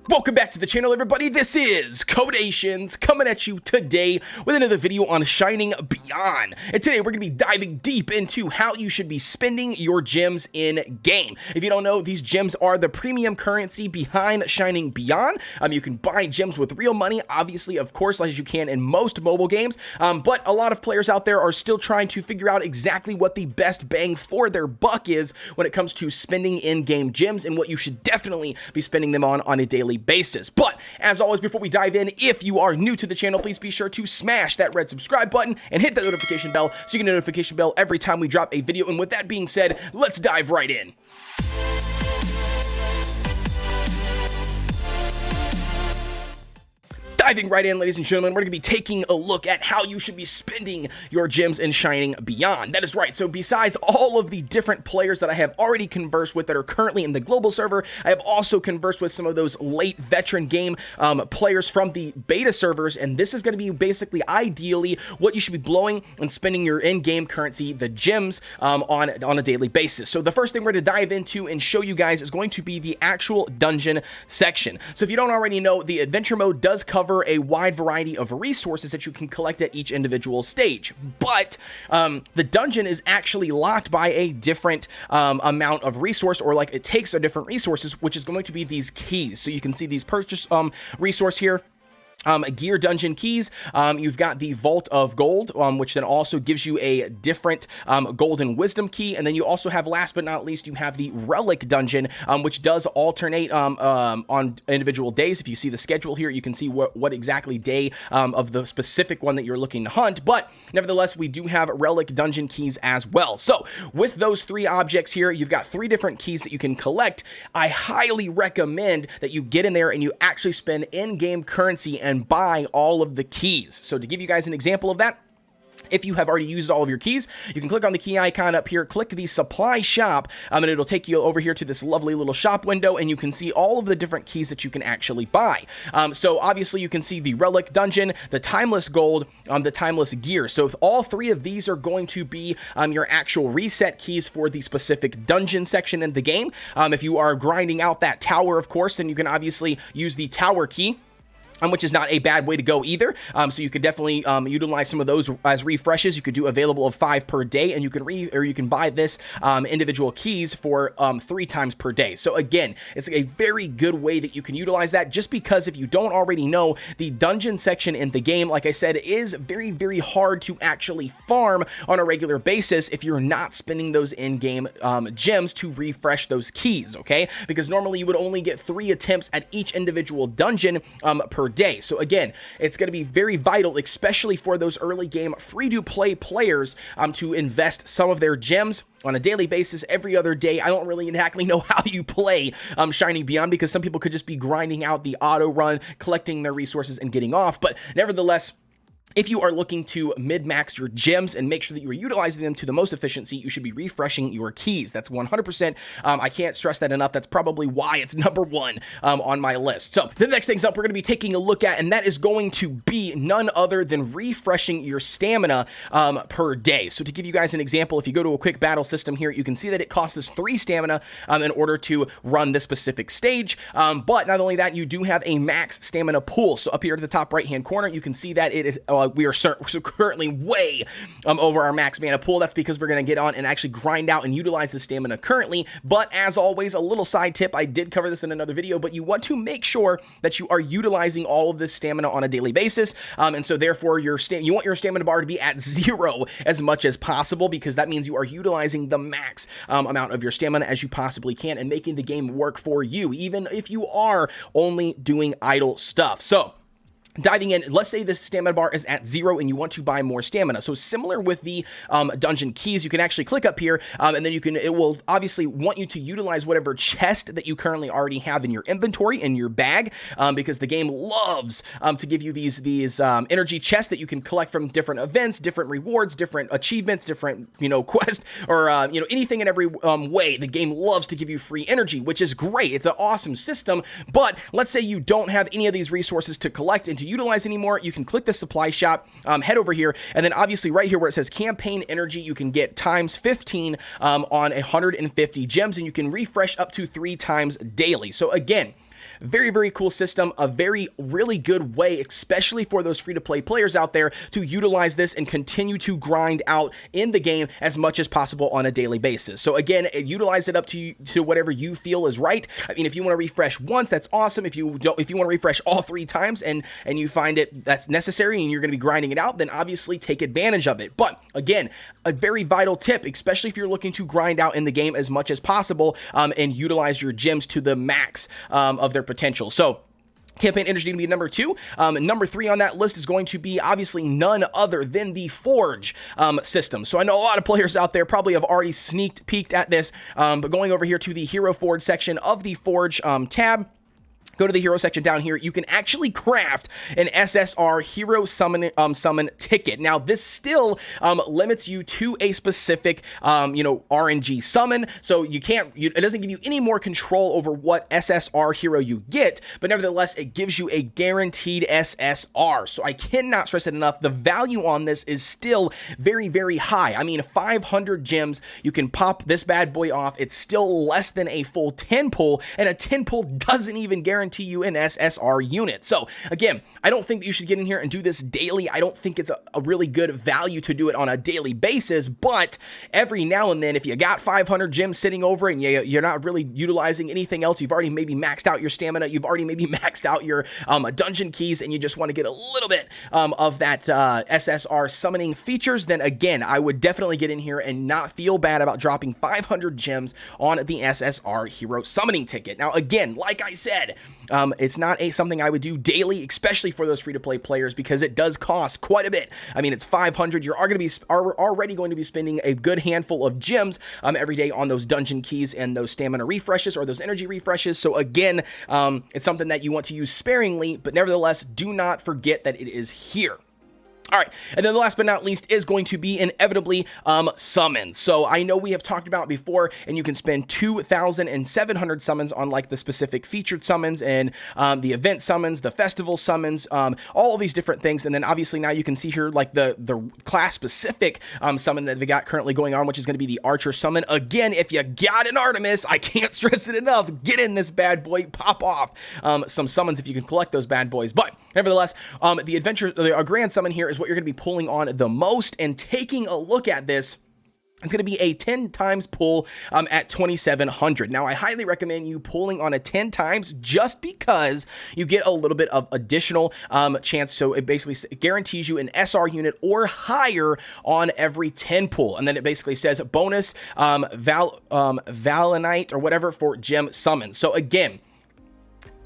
Welcome back to the channel, everybody. This is Kodeations coming at you today with another video on Shining Beyond. And today we're going to be diving deep into how you should be spending your gems in game. If you don't know, these gems are the premium currency behind Shining Beyond. You can buy gems with real money, obviously, of course, as you can in most mobile games. But a lot of players out there are still trying to figure out exactly what the best bang for their buck is when it comes to spending in-game gems and what you should definitely be spending them on a daily basis. But as always, before we dive in, if you are new to the channel, please be sure to smash that red subscribe button and hit that notification bell so you get a notification bell every time we drop a video. And with that being said, let's dive right in. Diving right in, ladies and gentlemen, we're going to be taking a look at how you should be spending your gems in Shining Beyond. That is right. So besides all of the different players that I have already conversed with that are currently in the global server, I have also conversed with some of those late veteran game players from the beta servers, and this is going to be basically ideally what you should be blowing and spending your in-game currency, the gems, on a daily basis. So the first thing we're going to dive into and show you guys is going to be the actual dungeon section. So if you don't already know, the adventure mode does cover a wide variety of resources that you can collect at each individual stage, but the dungeon is actually locked by a different amount of resource, or like it takes a different resources, which is going to be these keys. So you can see these purchase resource here. Gear dungeon keys. You've got the Vault of Gold, which then also gives you a different golden wisdom key. And then you also have, last but not least, you have the relic dungeon, which does alternate on individual days. If you see the schedule here, you can see what exactly day of the specific one that you're looking to hunt. But nevertheless, we do have relic dungeon keys as well. So with those three objects here, you've got three different keys that you can collect. I highly recommend that you get in there and you actually spend in-game currency and buy all of the keys. So to give you guys an example of that, if you have already used all of your keys, you can click on the key icon up here, click the supply shop, and it'll take you over here to this lovely little shop window, and you can see all of the different keys that you can actually buy. So obviously you can see the relic dungeon, the timeless gold, the timeless gear. So if all three of these are going to be your actual reset keys for the specific dungeon section in the game. If you are grinding out that tower, of course, then you can obviously use the tower key, which is not a bad way to go either. So you could definitely utilize some of those as refreshes. You could do available of 5 per day, and you can buy this individual keys for 3 times per day. So again, it's a very good way that you can utilize that, just because if you don't already know, the dungeon section in the game, like I said, is very, very hard to actually farm on a regular basis if you're not spending those in-game gems to refresh those keys, okay? Because normally you would only get 3 attempts at each individual dungeon per day. So again, it's going to be very vital, especially for those early game free-to-play players, to invest some of their gems on a daily basis every other day. I don't really exactly know how you play Shining Beyond, because some people could just be grinding out the auto run, collecting their resources and getting off. But nevertheless, if you are looking to mid-max your gems and make sure that you are utilizing them to the most efficiency, you should be refreshing your keys. That's 100%. I can't stress that enough. That's probably why it's number 1 on my list. So the next things up we're going to be taking a look at, and that is going to be none other than refreshing your stamina per day. So to give you guys an example, if you go to a quick battle system here, you can see that it costs us 3 stamina in order to run this specific stage. But not only that, you do have a max stamina pool. So up here to the top right-hand corner, you can see that it is we are currently way over our max mana pool. That's because we're going to get on and actually grind out and utilize the stamina currently. But as always, a little side tip, I did cover this in another video, but you want to make sure that you are utilizing all of this stamina on a daily basis. And so therefore you want your stamina bar to be at 0 as much as possible, because that means you are utilizing the max amount of your stamina as you possibly can and making the game work for you, even if you are only doing idle stuff. So diving in, let's say this stamina bar is at 0 and you want to buy more stamina. So similar with the dungeon keys, you can actually click up here and then it will obviously want you to utilize whatever chest that you currently already have in your inventory, in your bag, because the game loves to give you these energy chests that you can collect from different events, different rewards, different achievements, different, quests, or, anything in every way. The game loves to give you free energy, which is great. It's an awesome system. But let's say you don't have any of these resources to collect and to utilize anymore, you can click the supply shop, head over here, and then obviously right here where it says campaign energy, you can get times 15 on 150 gems, and you can refresh up to 3 times daily. So again, very, very cool system, a very, really good way, especially for those free-to-play players out there, to utilize this and continue to grind out in the game as much as possible on a daily basis. So again, utilize it up to whatever you feel is right. I mean, if you want to refresh once, that's awesome. If you want to refresh all 3 times and you find it that's necessary and you're going to be grinding it out, then obviously take advantage of it. But again, a very vital tip, especially if you're looking to grind out in the game as much as possible, and utilize your gems to the max of their potential. So campaign energy to be number 2. Number 3 on that list is going to be obviously none other than the Forge system. So I know a lot of players out there probably have already sneaked peeked at this, but going over here to the Hero Forge section of the Forge tab, go to the hero section down here. You can actually craft an SSR hero summon ticket. Now, this still limits you to a specific, RNG summon. So you can't, it doesn't give you any more control over what SSR hero you get, but nevertheless, it gives you a guaranteed SSR. So I cannot stress it enough. The value on this is still very, very high. I mean, 500 gems, you can pop this bad boy off. It's still less than a full 10 pull, and a 10 pull doesn't even guarantee you an SSR unit. So again, I don't think that you should get in here and do this daily. I don't think it's a really good value to do it on a daily basis, but every now and then, if you got 500 gems sitting over and you're not really utilizing anything else, you've already maybe maxed out your stamina, you've already maybe maxed out your dungeon keys, and you just want to get a little bit of that SSR summoning features, then again, I would definitely get in here and not feel bad about dropping 500 gems on the SSR hero summoning ticket. Now again, like I said, it's not something I would do daily, especially for those free-to-play players, because it does cost quite a bit. I mean, it's 500. You're already going to be spending a good handful of gems every day on those dungeon keys and those stamina refreshes or those energy refreshes. So again, it's something that you want to use sparingly, but nevertheless, do not forget that it is here. All right, and then the last but not least is going to be inevitably summons. So I know we have talked about before, and you can spend 2,700 summons on like the specific featured summons and the event summons, the festival summons, all of these different things. And then obviously now you can see here like the class specific summon that we got currently going on, which is going to be the Archer summon. Again, if you got an Artemis, I can't stress it enough, get in this bad boy, pop off some summons if you can collect those bad boys. But nevertheless, the grand summon here is what you're going to be pulling on the most, and taking a look at this, it's going to be a 10 times pull at 2,700. Now, I highly recommend you pulling on a 10 times just because you get a little bit of additional chance. So it basically guarantees you an SR unit or higher on every 10 pull. And then it basically says bonus Valinite or whatever for gem summons. So again,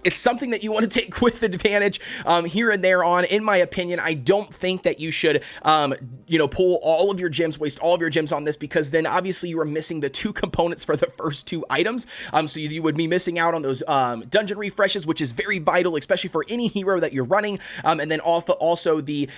it's something that you want to take with advantage here and there on. In my opinion, I don't think that you should, pull all of your gems, waste all of your gems on this, because then obviously you are missing the 2 components for the first 2 items. So you would be missing out on those dungeon refreshes, which is very vital, especially for any hero that you're running. And then also the,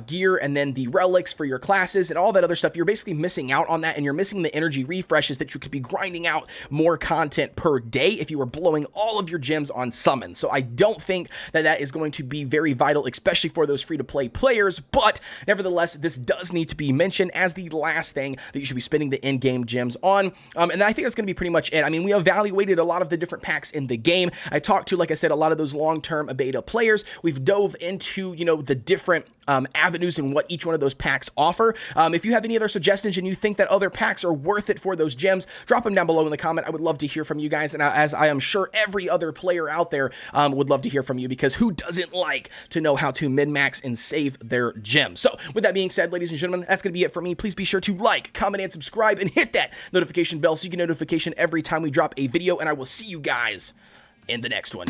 gear and then the relics for your classes and all that other stuff. You're basically missing out on that, and you're missing the energy refreshes that you could be grinding out more content per day if you were blowing all of your gems on summons. So I don't think that is going to be very vital, especially for those free-to-play players, but nevertheless, this does need to be mentioned as the last thing that you should be spending the in-game gems on. And I think that's going to be pretty much it. I mean, we evaluated a lot of the different packs in the game. I talked to, like I said, a lot of those long-term beta players. We've dove into, the different avenues and what each one of those packs offer. If you have any other suggestions and you think that other packs are worth it for those gems, drop them down below in the comment. I would love to hear from you guys, and as I am sure every other player out there would love to hear from you, because who doesn't like to know how to min-max and save their gems? So with that being said, ladies and gentlemen, that's going to be it for me. Please be sure to like, comment, and subscribe, and hit that notification bell so you get notification every time we drop a video, and I will see you guys in the next one.